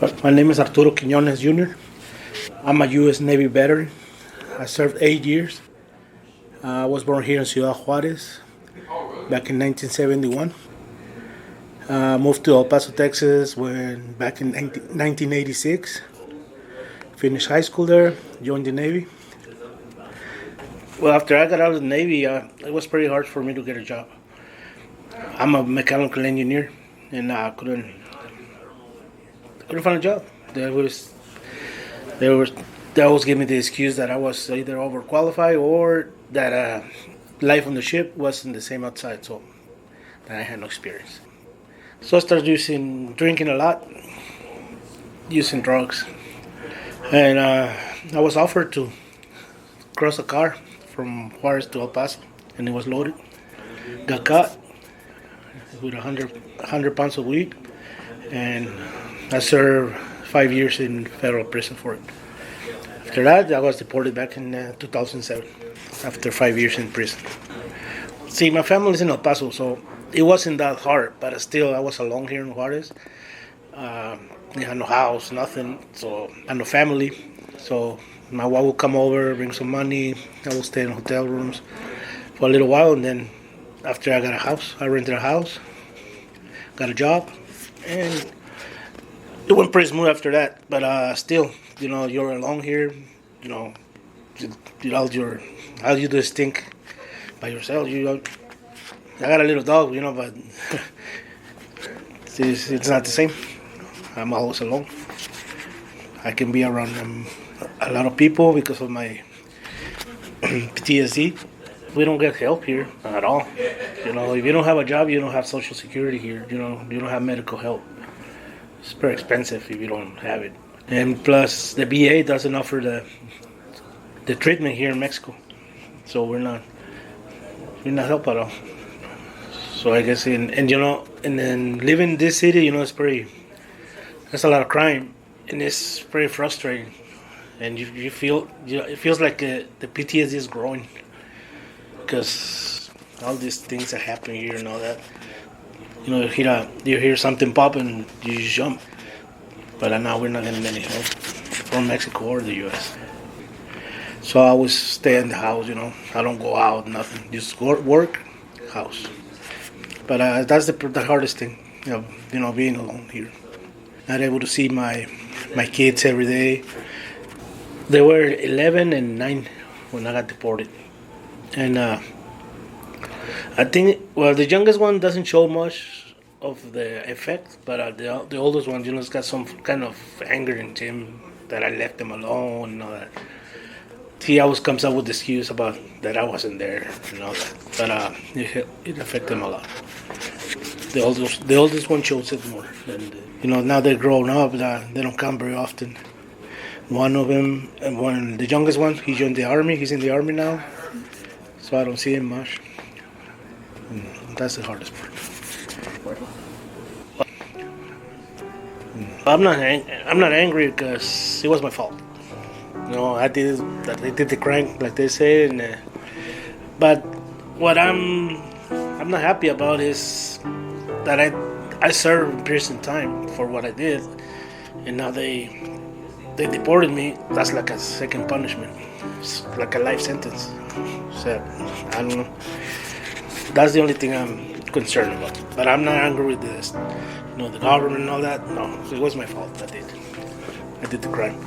My name is Arturo Quiñones Jr. I'm a U.S. Navy veteran. I served 8 years. I was born here in Ciudad Juarez back in 1971. Moved to El Paso, Texas back in 1986. Finished high school there, joined the Navy. Well, after I got out of the Navy, it was pretty hard for me to get a job. I'm a mechanical engineer, and I couldn't find a job. They always gave me the excuse that I was either overqualified or that life on the ship wasn't the same outside, so that I had no experience. So I started drinking a lot, using drugs, and I was offered to cross a car from Juarez to El Paso, and it was loaded. Got caught with 100 pounds of weed, and I served 5 years in federal prison for it. After that, I was deported back in 2007, after 5 years in prison. See, my family's in El Paso, so it wasn't that hard, but still, I was alone here in Juarez. I had no house, nothing, so I had no family. So my wife would come over, bring some money. I would stay in hotel rooms for a little while, and then after I got a house, I rented a house, got a job, and it went pretty smooth after that. But still, you're alone here. All you do is think by yourself. I got a little dog, but it's not the same. I'm always alone. I can be around a lot of people because of my PTSD. We don't get help here at all. If you don't have a job, you don't have Social Security here. You don't have medical help. It's very expensive if you don't have it. And plus, the VA doesn't offer the treatment here in Mexico, so we're not helped at all. So I guess and then living in this city, there's a lot of crime, and it's very frustrating. And you feel it feels like the PTSD is growing because all these things that happen here and all that. You hear something pop and you just jump. But now we're not getting any help from Mexico or the U.S. So I always stay in the house. I don't go out, nothing. Just work, house. But that's the hardest thing, being alone here. Not able to see my kids every day. They were 11 and 9 when I got deported. And I think, the youngest one doesn't show much of the effect, but the oldest one, has got some kind of anger in him that I left him alone and all that. He always comes up with the excuse about that I wasn't there and all that. But it affected him a lot. The oldest one shows it more. And, now they're grown up, they don't come very often. One of them, the youngest one, he joined the army. He's in the army now, so I don't see him much. And that's the hardest part. I'm not angry because it was my fault. I did the crime, like they say. But what I'm not happy about is that I served prison time for what I did, and now they deported me. That's like a second punishment. It's like a life sentence. So I don't know. That's the only thing I'm concerned about. But I'm not angry with this, the government and all that. No, it was my fault. I did the crime.